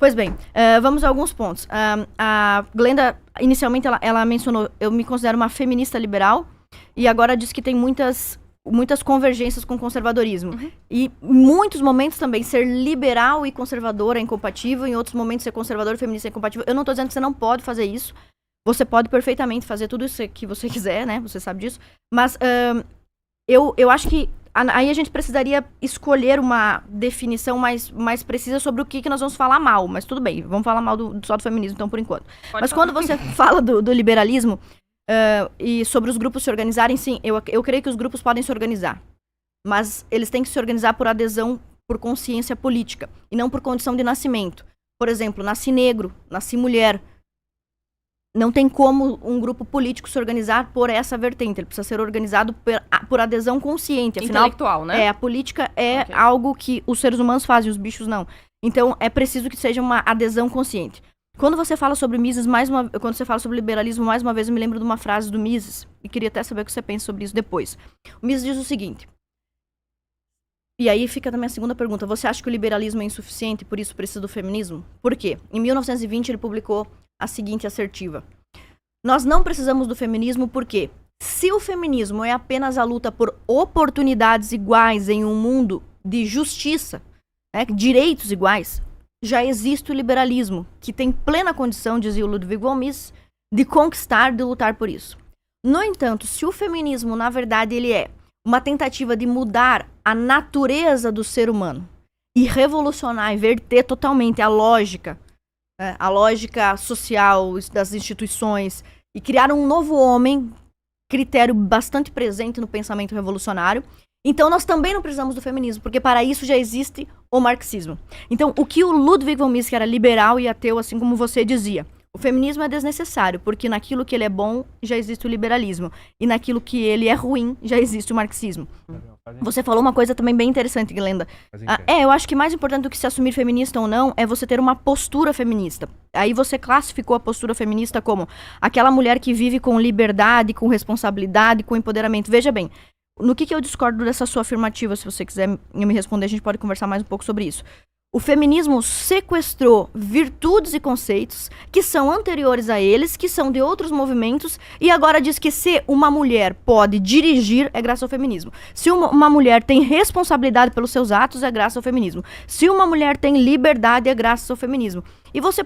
Pois bem, vamos a alguns pontos. A Glenda, inicialmente, ela mencionou, eu me considero uma feminista liberal, e agora diz que tem muitas convergências com o conservadorismo. E em muitos momentos também, ser liberal e conservador é incompatível, em outros momentos ser conservador e feminista é incompatível. Eu não tô dizendo que você não pode fazer isso, você pode perfeitamente fazer tudo isso que você quiser, né, você sabe disso, mas eu acho que aí a gente precisaria escolher uma definição mais precisa sobre o que nós vamos falar mal. Mas tudo bem, vamos falar mal só do feminismo, então, por enquanto. Mas quando você fala do liberalismo e sobre os grupos se organizarem, sim, eu creio que os grupos podem se organizar. Mas eles têm que se organizar por adesão, por consciência política. E não por condição de nascimento. Por exemplo, nasci negro, nasci mulher. Não tem como um grupo político se organizar por essa vertente. Ele precisa ser organizado por adesão consciente. Afinal, intelectual, né? A política é algo que os seres humanos fazem, os bichos não. Então, é preciso que seja uma adesão consciente. Quando você fala sobre Mises, quando você fala sobre liberalismo, mais uma vez eu me lembro de uma frase do Mises, e queria até saber o que você pensa sobre isso depois. O Mises diz o seguinte, e aí fica também a segunda pergunta, você acha que o liberalismo é insuficiente e por isso precisa do feminismo? Por quê? Em 1920 ele publicou a seguinte assertiva. Nós não precisamos do feminismo porque, se o feminismo é apenas a luta por oportunidades iguais em um mundo de justiça, direitos iguais, já existe o liberalismo, que tem plena condição, dizia o Ludwig von Mises, de conquistar, de lutar por isso. No entanto, se o feminismo, na verdade, ele é uma tentativa de mudar a natureza do ser humano e revolucionar e verter totalmente a lógica social das instituições e criar um novo homem, critério bastante presente no pensamento revolucionário, então nós também não precisamos do feminismo, porque para isso já existe o marxismo. Então, o que o Ludwig von Mises, que era liberal e ateu, assim como você dizia, o feminismo é desnecessário, porque naquilo que ele é bom, já existe o liberalismo, e naquilo que ele é ruim, já existe o marxismo. Você falou uma coisa também bem interessante, Glenda. Eu acho que mais importante do que se assumir feminista ou não, é você ter uma postura feminista. Aí você classificou a postura feminista como aquela mulher que vive com liberdade, com responsabilidade, com empoderamento. Veja bem, no que eu discordo dessa sua afirmativa, se você quiser me responder, a gente pode conversar mais um pouco sobre isso. O feminismo sequestrou virtudes e conceitos que são anteriores a eles, que são de outros movimentos, e agora diz que se uma mulher pode dirigir, é graças ao feminismo. Se uma mulher tem responsabilidade pelos seus atos, é graças ao feminismo. Se uma mulher tem liberdade, é graças ao feminismo. E você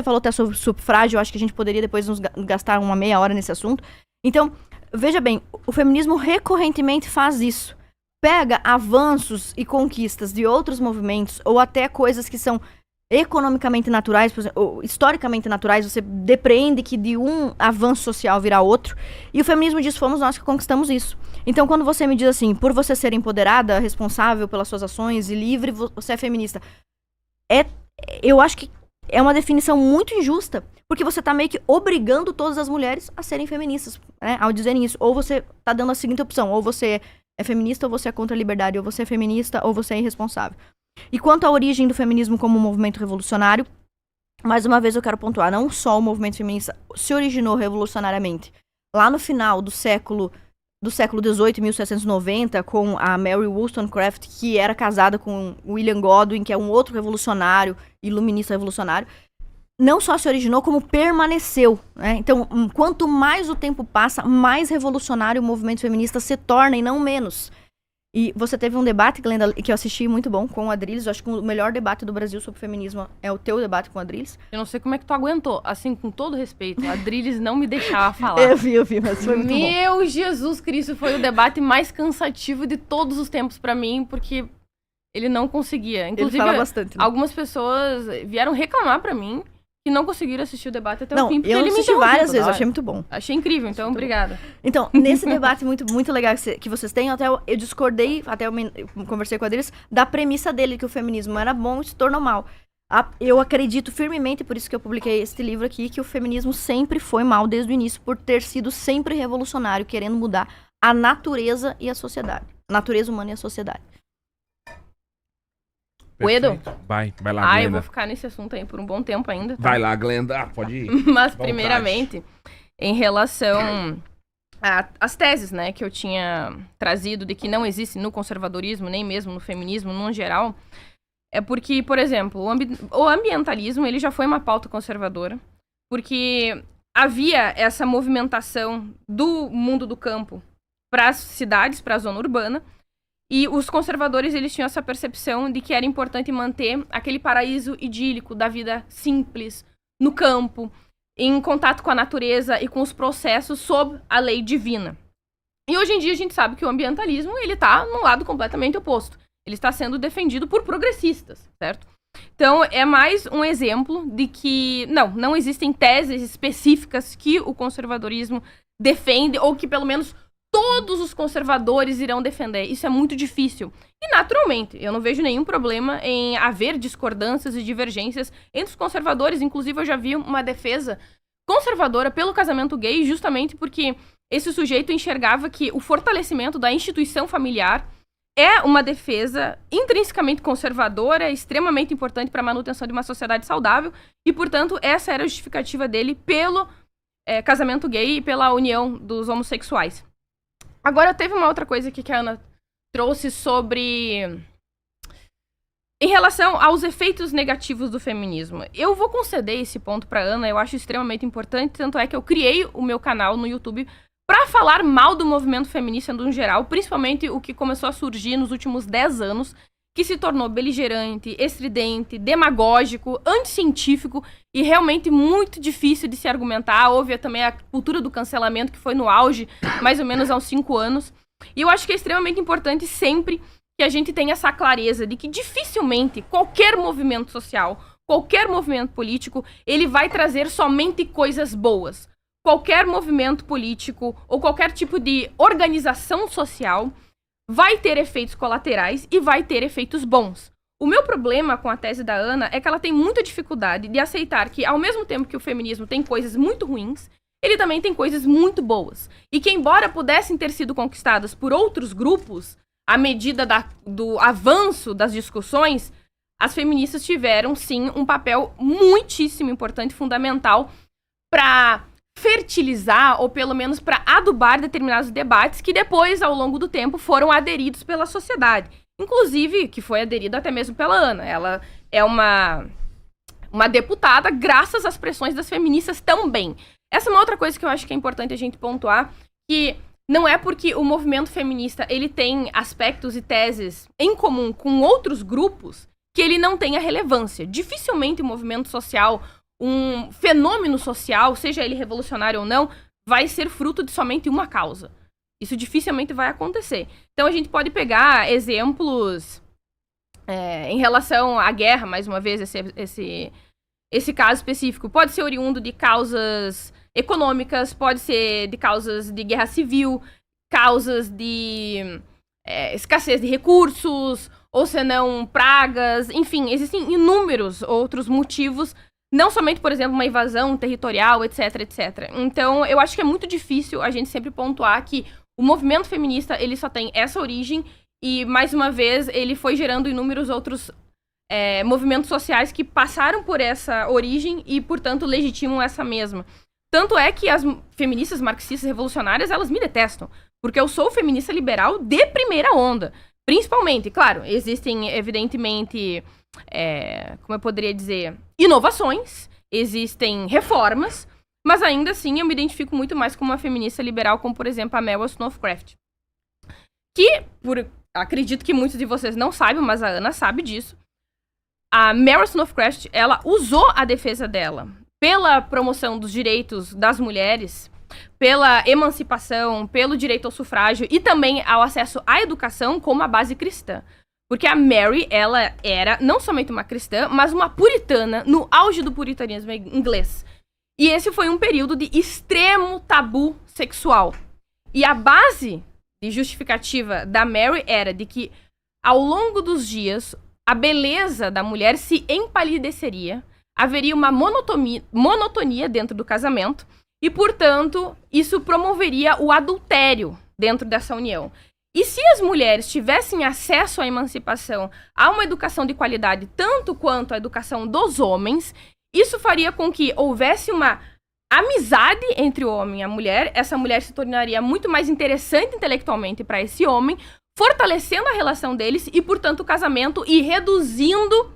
falou até sobre sufrágio, eu acho que a gente poderia depois nos gastar uma meia hora nesse assunto. Então, veja bem, o feminismo recorrentemente faz isso. Pega avanços e conquistas de outros movimentos, ou até coisas que são economicamente naturais, por exemplo, ou historicamente naturais, você depreende que de um avanço social virá outro, e o feminismo diz, fomos nós que conquistamos isso. Então, quando você me diz assim, por você ser empoderada, responsável pelas suas ações e livre, você é feminista, eu acho que é uma definição muito injusta, porque você tá meio que obrigando todas as mulheres a serem feministas, né, ao dizerem isso. Ou você tá dando a seguinte opção, ou você é feminista ou você é contra a liberdade, ou você é feminista ou você é irresponsável. E quanto à origem do feminismo como um movimento revolucionário, mais uma vez eu quero pontuar, não só o movimento feminista se originou revolucionariamente lá no final do século XVIII, 1790, com a Mary Wollstonecraft, que era casada com William Godwin, que é um outro revolucionário, iluminista revolucionário, não só se originou, como permaneceu, né? Então, quanto mais o tempo passa, mais revolucionário o movimento feminista se torna, e não menos. E você teve um debate, Glenda, que eu assisti muito bom, com o Adrilles. Eu acho que o melhor debate do Brasil sobre feminismo é o teu debate com o Adrilles. Eu não sei como é que tu aguentou. Assim, com todo respeito, o Adrilles não me deixava falar. Eu vi, mas foi muito bom. Meu Jesus Cristo, foi o debate mais cansativo de todos os tempos pra mim, porque ele não conseguia. Inclusive, ele fala bastante, né? Algumas pessoas vieram reclamar pra mim que não conseguiram assistir o debate até o fim. Eu assisti várias vezes, eu achei muito bom. Achei incrível, então obrigada. Então, nesse debate muito legal que vocês têm, até eu discordei, eu conversei com a deles, da premissa dele, que o feminismo era bom e se tornou mal. Eu acredito firmemente, por isso que eu publiquei este livro aqui, que o feminismo sempre foi mal desde o início, por ter sido sempre revolucionário, querendo mudar a natureza e a sociedade. A natureza humana e a sociedade. O Edo? Vai lá, Glenda. Eu vou ficar nesse assunto aí por um bom tempo ainda. Tá? Vai lá, Glenda. Pode ir. Mas, primeiramente, em relação às teses, né, que eu tinha trazido de que não existe no conservadorismo, nem mesmo no feminismo, no geral, é porque, por exemplo, o ambientalismo ele já foi uma pauta conservadora, porque havia essa movimentação do mundo do campo para as cidades, para a zona urbana, e os conservadores eles tinham essa percepção de que era importante manter aquele paraíso idílico da vida simples, no campo, em contato com a natureza e com os processos sob a lei divina. E hoje em dia a gente sabe que o ambientalismo ele está num lado completamente oposto. Ele está sendo defendido por progressistas, certo? Então, é mais um exemplo de que, não existem teses específicas que o conservadorismo defende, ou que, pelo menos, todos os conservadores irão defender. Isso é muito difícil. E, naturalmente, eu não vejo nenhum problema em haver discordâncias e divergências entre os conservadores. Inclusive, eu já vi uma defesa conservadora pelo casamento gay, justamente porque esse sujeito enxergava que o fortalecimento da instituição familiar é uma defesa intrinsecamente conservadora, extremamente importante para a manutenção de uma sociedade saudável, e, portanto, essa era a justificativa dele pelo casamento gay e pela união dos homossexuais. Agora, teve uma outra coisa aqui que a Ana trouxe sobre... em relação aos efeitos negativos do feminismo. Eu vou conceder esse ponto para Ana, eu acho extremamente importante, tanto é que eu criei o meu canal no YouTube para falar mal do movimento feminista no geral, principalmente o que começou a surgir nos últimos 10 anos, que se tornou beligerante, estridente, demagógico, anticientífico e realmente muito difícil de se argumentar. Houve também a cultura do cancelamento, que foi no auge, mais ou menos aos 5 anos. E eu acho que é extremamente importante sempre que a gente tenha essa clareza de que dificilmente qualquer movimento social, qualquer movimento político, ele vai trazer somente coisas boas. Qualquer movimento político ou qualquer tipo de organização social vai ter efeitos colaterais e vai ter efeitos bons. O meu problema com a tese da Ana é que ela tem muita dificuldade de aceitar que, ao mesmo tempo que o feminismo tem coisas muito ruins, ele também tem coisas muito boas. E que, embora pudessem ter sido conquistadas por outros grupos, à medida do avanço das discussões, as feministas tiveram, sim, um papel muitíssimo importante, fundamental, para fertilizar, ou pelo menos para adubar determinados debates que depois, ao longo do tempo, foram aderidos pela sociedade. Inclusive, que foi aderido até mesmo pela Ana. Ela é uma deputada graças às pressões das feministas também. Essa é uma outra coisa que eu acho que é importante a gente pontuar, que não é porque o movimento feminista ele tem aspectos e teses em comum com outros grupos que ele não tenha relevância. Dificilmente o movimento social, um fenômeno social, seja ele revolucionário ou não, vai ser fruto de somente uma causa. Isso dificilmente vai acontecer. Então a gente pode pegar exemplos em relação à guerra, mais uma vez, esse caso específico. Pode ser oriundo de causas econômicas, pode ser de causas de guerra civil, causas de escassez de recursos, ou senão pragas, enfim, existem inúmeros outros motivos. Não somente, por exemplo, uma invasão territorial, etc, etc. Então, eu acho que é muito difícil a gente sempre pontuar que o movimento feminista, ele só tem essa origem e, mais uma vez, ele foi gerando inúmeros outros movimentos sociais que passaram por essa origem e, portanto, legitimam essa mesma. Tanto é que as feministas marxistas revolucionárias, elas me detestam, porque eu sou feminista liberal de primeira onda. Principalmente, claro, existem, evidentemente... como eu poderia dizer, inovações, existem reformas, mas ainda assim eu me identifico muito mais como uma feminista liberal, como por exemplo a Meryl Snowcraft. Que, acredito que muitos de vocês não sabem, mas a Ana sabe disso. A Meryl Snowcraft, ela usou a defesa dela pela promoção dos direitos das mulheres, pela emancipação, pelo direito ao sufrágio e também ao acesso à educação como a base cristã. Porque a Mary, ela era não somente uma cristã, mas uma puritana no auge do puritanismo inglês. E esse foi um período de extremo tabu sexual. E a base de justificativa da Mary era de que, ao longo dos dias, a beleza da mulher se empalideceria, haveria uma monotonia dentro do casamento, e, portanto, isso promoveria o adultério dentro dessa união. E se as mulheres tivessem acesso à emancipação, a uma educação de qualidade, tanto quanto a educação dos homens, isso faria com que houvesse uma amizade entre o homem e a mulher. Essa mulher se tornaria muito mais interessante intelectualmente para esse homem, fortalecendo a relação deles e, portanto, o casamento e reduzindo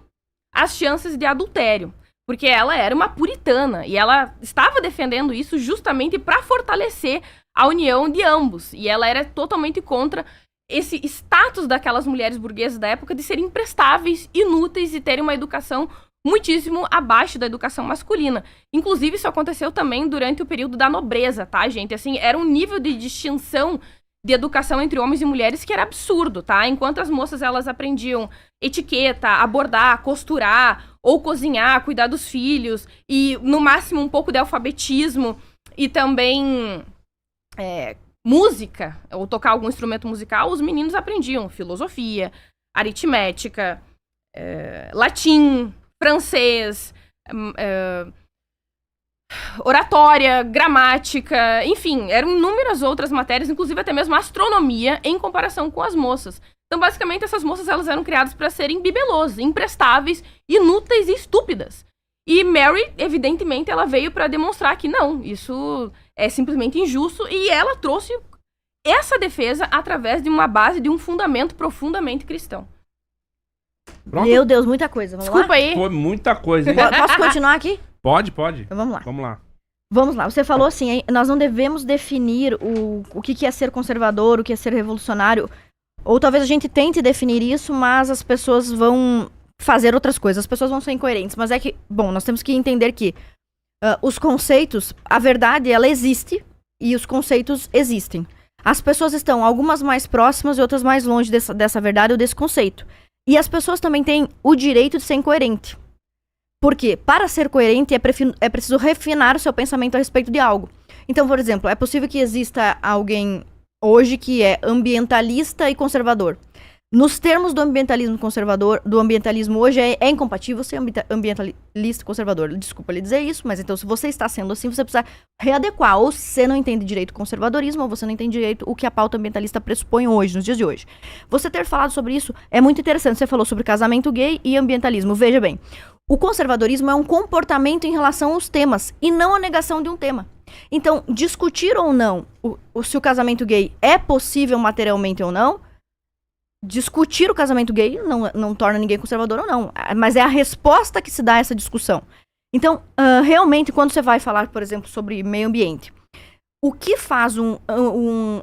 as chances de adultério. Porque ela era uma puritana e ela estava defendendo isso justamente para fortalecer a união de ambos. E ela era totalmente contra esse status daquelas mulheres burguesas da época de serem imprestáveis, inúteis e terem uma educação muitíssimo abaixo da educação masculina. Inclusive, isso aconteceu também durante o período da nobreza, tá, gente? Assim, era um nível de distinção de educação entre homens e mulheres que era absurdo, tá? Enquanto as moças, elas aprendiam etiqueta, a bordar, costurar, ou cozinhar, cuidar dos filhos, e no máximo um pouco de alfabetismo, e também música, ou tocar algum instrumento musical, os meninos aprendiam filosofia, aritmética, latim, francês, oratória, gramática, enfim, eram inúmeras outras matérias, inclusive até mesmo astronomia, em comparação com as moças. Então, basicamente, essas moças, elas eram criadas para serem bibelôs, imprestáveis, inúteis e estúpidas. E Mary, evidentemente, ela veio para demonstrar que não, isso é simplesmente injusto, e ela trouxe essa defesa através de uma base, de um fundamento profundamente cristão. Pronto? Meu Deus, muita coisa. Vamos Desculpa lá? aí. Foi muita coisa, hein? Posso continuar aqui? Pode. Então vamos lá. Vamos lá. Vamos lá. Você falou assim, hein, nós não devemos definir o que é ser conservador, o que é ser revolucionário. Ou talvez a gente tente definir isso, mas as pessoas vão fazer outras coisas. As pessoas vão ser incoerentes. Mas é que, bom, nós temos que entender que os conceitos, a verdade, ela existe e os conceitos existem. As pessoas estão, algumas mais próximas e outras mais longe dessa verdade ou desse conceito. E as pessoas também têm o direito de ser incoerente. Porque, para ser coerente, é preciso refinar o seu pensamento a respeito de algo. Então, por exemplo, é possível que exista alguém hoje que é ambientalista e conservador. Nos termos do ambientalismo conservador, do ambientalismo hoje, é incompatível ser ambientalista e conservador. Desculpa lhe dizer isso, mas então se você está sendo assim, você precisa readequar. Ou você não entende direito o conservadorismo, ou você não entende direito o que a pauta ambientalista pressupõe hoje, nos dias de hoje. Você ter falado sobre isso é muito interessante. Você falou sobre casamento gay e ambientalismo. Veja bem, o conservadorismo é um comportamento em relação aos temas, e não a negação de um tema. Então, discutir ou não se o casamento gay é possível materialmente ou não, discutir o casamento gay não torna ninguém conservador ou não, mas é a resposta que se dá a essa discussão. Então, realmente, quando você vai falar, por exemplo, sobre meio ambiente, o que faz um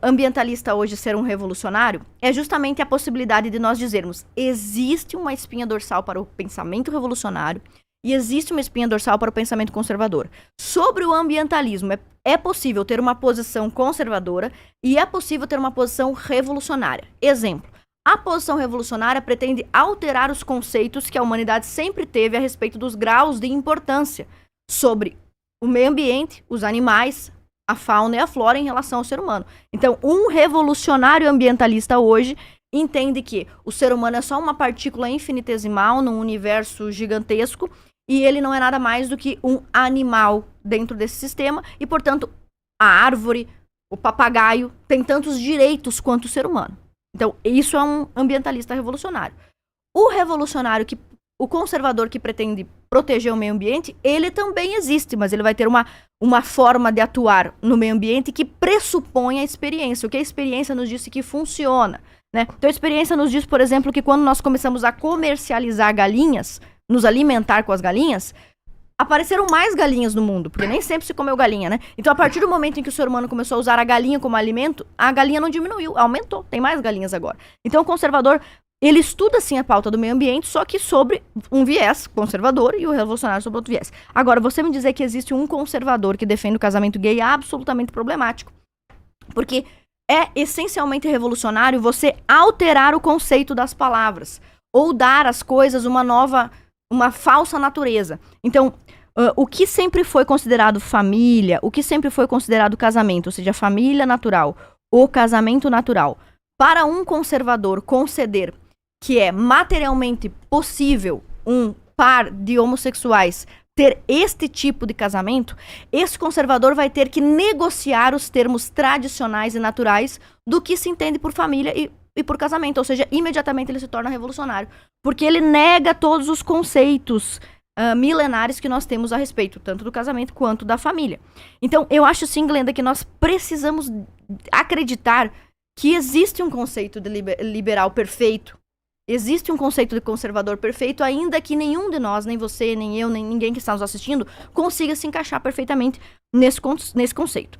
ambientalista hoje ser um revolucionário é justamente a possibilidade de nós dizermos: existe uma espinha dorsal para o pensamento revolucionário e existe uma espinha dorsal para o pensamento conservador. Sobre o ambientalismo, é possível ter uma posição conservadora e é possível ter uma posição revolucionária. Exemplo: a posição revolucionária pretende alterar os conceitos que a humanidade sempre teve a respeito dos graus de importância sobre o meio ambiente, os animais, a fauna e a flora em relação ao ser humano. Então, um revolucionário ambientalista hoje entende que o ser humano é só uma partícula infinitesimal num universo gigantesco e ele não é nada mais do que um animal dentro desse sistema e, portanto, a árvore, o papagaio, tem tantos direitos quanto o ser humano. Então, isso é um ambientalista revolucionário. O conservador que pretende proteger o meio ambiente, ele também existe, mas ele vai ter uma forma de atuar no meio ambiente que pressupõe a experiência, o que a experiência nos disse que funciona, né? Então, a experiência nos diz, por exemplo, que quando nós começamos a comercializar galinhas, nos alimentar com as galinhas, apareceram mais galinhas no mundo, porque nem sempre se comeu galinha, né? Então, a partir do momento em que o ser humano começou a usar a galinha como alimento, a galinha não diminuiu, aumentou, tem mais galinhas agora. Então, o conservador, ele estuda, sim, a pauta do meio ambiente, só que sobre um viés conservador e o revolucionário sobre outro viés. Agora, você me dizer que existe um conservador que defende o casamento gay é absolutamente problemático, porque é essencialmente revolucionário você alterar o conceito das palavras, ou dar às coisas uma falsa natureza. Então, o que sempre foi considerado família, o que sempre foi considerado casamento, ou seja, família natural, ou casamento natural, para um conservador conceder que é materialmente possível um par de homossexuais ter este tipo de casamento, esse conservador vai ter que negociar os termos tradicionais e naturais do que se entende por família e por casamento, ou seja, imediatamente ele se torna revolucionário, porque ele nega todos os conceitos milenares que nós temos a respeito, tanto do casamento quanto da família. Então, eu acho sim, Glenda, que nós precisamos acreditar que existe um conceito de liberal perfeito, existe um conceito de conservador perfeito, ainda que nenhum de nós, nem você, nem eu, nem ninguém que está nos assistindo, consiga se encaixar perfeitamente nesse conceito.